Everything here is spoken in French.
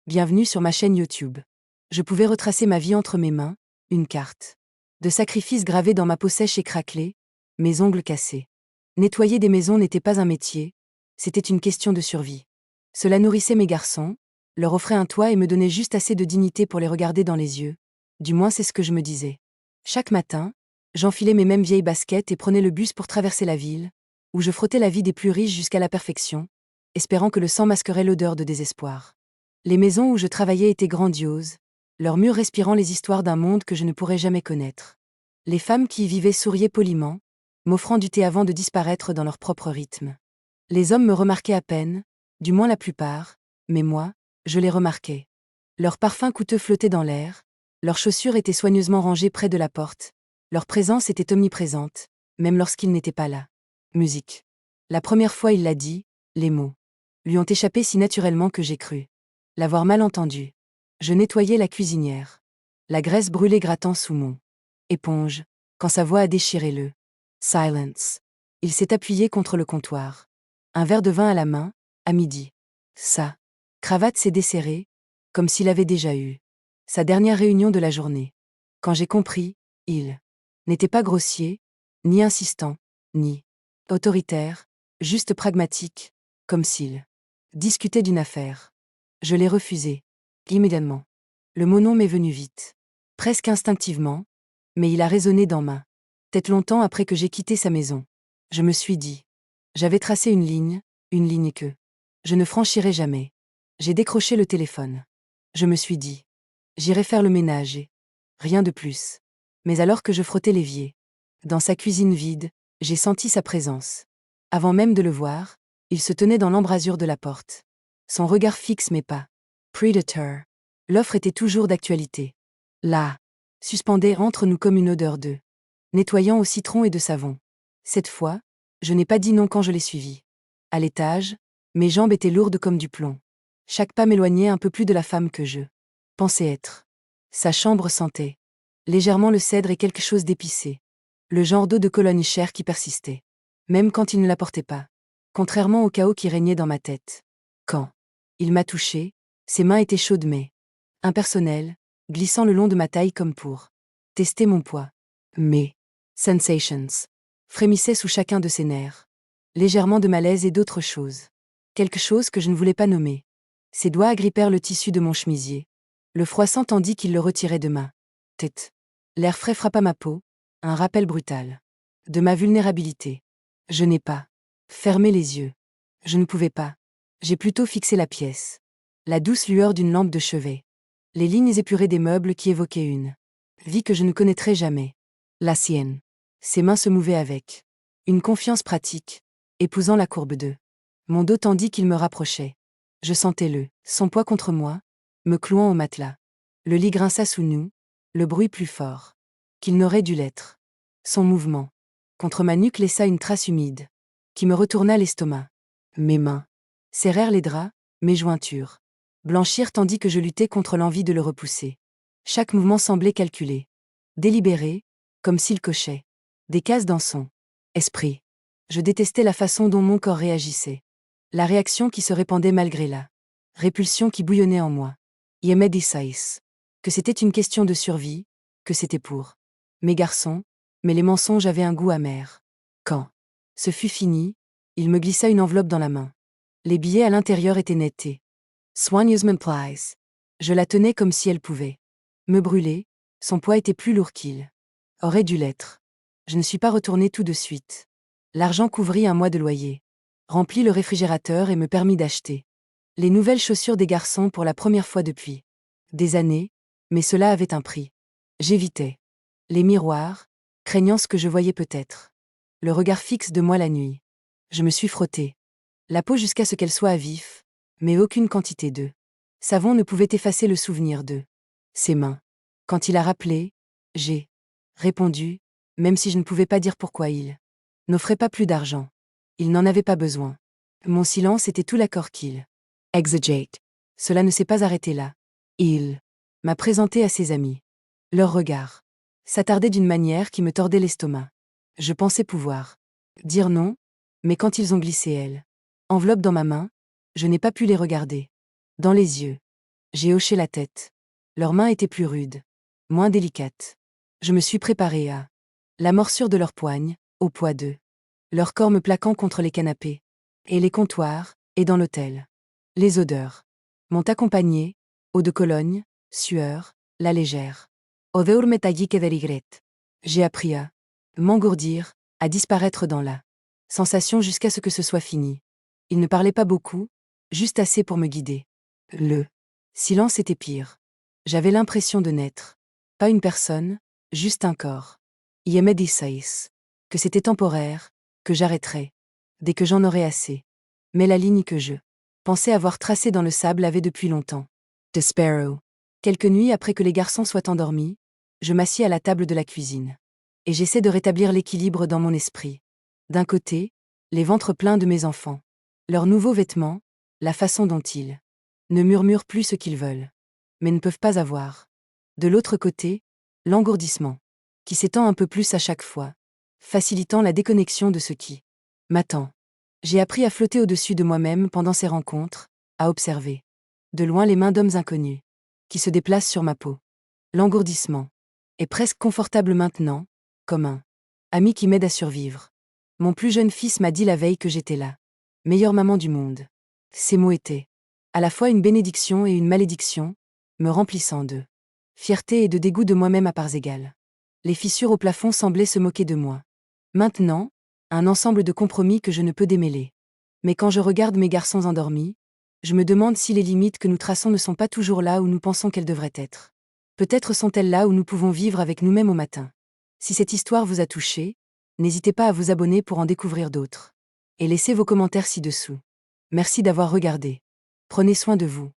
Bienvenue sur ma chaîne YouTube. Je pouvais retracer ma vie entre mes mains, une carte. De sacrifices gravés dans ma peau sèche et craquelée, mes ongles cassés. Nettoyer des maisons n'était pas un métier, c'était une question de survie. Cela nourrissait mes garçons, leur offrait un toit et me donnait juste assez de dignité pour les regarder dans les yeux. Du moins c'est ce que je me disais. Chaque matin, j'enfilais mes mêmes vieilles baskets et prenais le bus pour traverser la ville, où je frottais la vie des plus riches jusqu'à la perfection, espérant que le sang masquerait l'odeur de désespoir. Les maisons où je travaillais étaient grandioses, leurs murs respirant les histoires d'un monde que je ne pourrais jamais connaître. Les femmes qui y vivaient souriaient poliment, m'offrant du thé avant de disparaître dans leur propre rythme. Les hommes me remarquaient à peine, du moins la plupart, mais moi, je les remarquais. Leurs parfums coûteux flottaient dans l'air, leurs chaussures étaient soigneusement rangées près de la porte, leur présence était omniprésente, même lorsqu'ils n'étaient pas là. Musique. La première fois il l'a dit, les mots lui ont échappé si naturellement que j'ai cru l'avoir mal entendu. Je nettoyais la cuisinière. La graisse brûlée grattant sous mon éponge, quand sa voix a déchiré le silence. Il s'est appuyé contre le comptoir. Un verre de vin à la main, à midi. Sa cravate s'est desserrée, comme s'il avait déjà eu sa dernière réunion de la journée. Quand j'ai compris, il n'était pas grossier, ni insistant, ni autoritaire, juste pragmatique, comme s'il discutait d'une affaire. Je l'ai refusé. Immédiatement. Le mot non m'est venu vite. Presque instinctivement. Mais il a résonné dans ma tête longtemps après que j'ai quitté sa maison. Je me suis dit. J'avais tracé une ligne que je ne franchirai jamais. J'ai décroché le téléphone. Je me suis dit. J'irai faire le ménage et rien de plus. Mais alors que je frottais l'évier, dans sa cuisine vide, j'ai senti sa présence. Avant même de le voir, il se tenait dans l'embrasure de la porte. Son regard fixe mais pas Predator. L'offre était toujours d'actualité. Là, suspendait entre nous comme une odeur de nettoyant au citron et de savon. Cette fois, je n'ai pas dit non quand je l'ai suivi. À l'étage, mes jambes étaient lourdes comme du plomb. Chaque pas m'éloignait un peu plus de la femme que je pensais être. Sa chambre sentait légèrement le cèdre et quelque chose d'épicé. Le genre d'eau de Cologne chère qui persistait. Même quand il ne la portait pas. Contrairement au chaos qui régnait dans ma tête. Quand il m'a touché, ses mains étaient chaudes mais impersonnelles, glissant le long de ma taille comme pour tester mon poids. Mes sensations frémissaient sous chacun de ses nerfs. Légèrement de malaise et d'autres choses. Quelque chose que je ne voulais pas nommer. Ses doigts agrippèrent le tissu de mon chemisier. Le froissant tandis qu'il le retirait de ma tête. L'air frais frappa ma peau, un rappel brutal. De ma vulnérabilité. Je n'ai pas fermé les yeux. Je ne pouvais pas. J'ai plutôt fixé la pièce. La douce lueur d'une lampe de chevet. Les lignes épurées des meubles qui évoquaient une vie que je ne connaîtrais jamais. La sienne. Ses mains se mouvaient avec une confiance pratique, épousant la courbe de mon dos tandis qu'il me rapprochait. Je sentais son poids contre moi, me clouant au matelas. Le lit grinça sous nous, le bruit plus fort qu'il n'aurait dû l'être. Son mouvement contre ma nuque laissa une trace humide, qui me retourna l'estomac. Mes mains serrèrent les draps, mes jointures blanchirent tandis que je luttais contre l'envie de le repousser. Chaque mouvement semblait calculé, délibéré, comme s'il cochait des cases dans son esprit. Je détestais la façon dont mon corps réagissait. La réaction qui se répandait malgré la répulsion qui bouillonnait en moi. Yemé Dissais. Que c'était une question de survie, que c'était pour mes garçons, mais les mensonges avaient un goût amer. Quand ce fut fini, il me glissa une enveloppe dans la main. Les billets à l'intérieur étaient nettés. Soigneusement plies. Je la tenais comme si elle pouvait me brûler, son poids était plus lourd qu'il aurait dû l'être. Je ne suis pas retournée tout de suite. L'argent couvrit un mois de loyer, remplit le réfrigérateur et me permit d'acheter les nouvelles chaussures des garçons pour la première fois depuis des années, mais cela avait un prix. J'évitais les miroirs, craignant ce que je voyais peut-être. Le regard fixe de moi la nuit. Je me suis frottée la peau jusqu'à ce qu'elle soit à vif, mais aucune quantité de savon ne pouvait effacer le souvenir de ses mains. Quand il a rappelé, j'ai répondu, même si je ne pouvais pas dire pourquoi il n'offrait pas plus d'argent. Il n'en avait pas besoin. Mon silence était tout l'accord qu'il exagate. Cela ne s'est pas arrêté là. Il m'a présenté à ses amis. Leur regard s'attardait d'une manière qui me tordait l'estomac. Je pensais pouvoir dire non, mais quand ils ont glissé enveloppe dans ma main, je n'ai pas pu les regarder dans les yeux. J'ai hoché la tête. Leurs mains étaient plus rudes, moins délicates. Je me suis préparée à la morsure de leurs poignes, au poids d'eux. Leur corps me plaquant contre les canapés. Et les comptoirs, et dans l'hôtel. Les odeurs m'ont accompagnée, eau de Cologne, sueur, la légère. Odeur metallique de regret. J'ai appris à m'engourdir, à disparaître dans la sensation jusqu'à ce que ce soit fini. Il ne parlait pas beaucoup, juste assez pour me guider. Le silence était pire. J'avais l'impression de n'être pas une personne, juste un corps. Yemed Issaïs. Que c'était temporaire, que j'arrêterais. Dès que j'en aurais assez. Mais la ligne que je pensais avoir tracée dans le sable avait depuis longtemps. The Sparrow. Quelques nuits après que les garçons soient endormis, je m'assieds à la table de la cuisine. Et j'essaie de rétablir l'équilibre dans mon esprit. D'un côté, les ventres pleins de mes enfants. Leurs nouveaux vêtements, la façon dont ils ne murmurent plus ce qu'ils veulent, mais ne peuvent pas avoir. De l'autre côté, l'engourdissement, qui s'étend un peu plus à chaque fois, facilitant la déconnexion de ce qui m'attend. J'ai appris à flotter au-dessus de moi-même pendant ces rencontres, à observer de loin les mains d'hommes inconnus, qui se déplacent sur ma peau. L'engourdissement est presque confortable maintenant, comme un ami qui m'aide à survivre. Mon plus jeune fils m'a dit la veille que j'étais la meilleure maman du monde. Ces mots étaient à la fois une bénédiction et une malédiction, me remplissant de fierté et de dégoût de moi-même à parts égales. Les fissures au plafond semblaient se moquer de moi. Maintenant, un ensemble de compromis que je ne peux démêler. Mais quand je regarde mes garçons endormis, je me demande si les limites que nous traçons ne sont pas toujours là où nous pensons qu'elles devraient être. Peut-être sont-elles là où nous pouvons vivre avec nous-mêmes au matin. Si cette histoire vous a touché, n'hésitez pas à vous abonner pour en découvrir d'autres. Et laissez vos commentaires ci-dessous. Merci d'avoir regardé. Prenez soin de vous.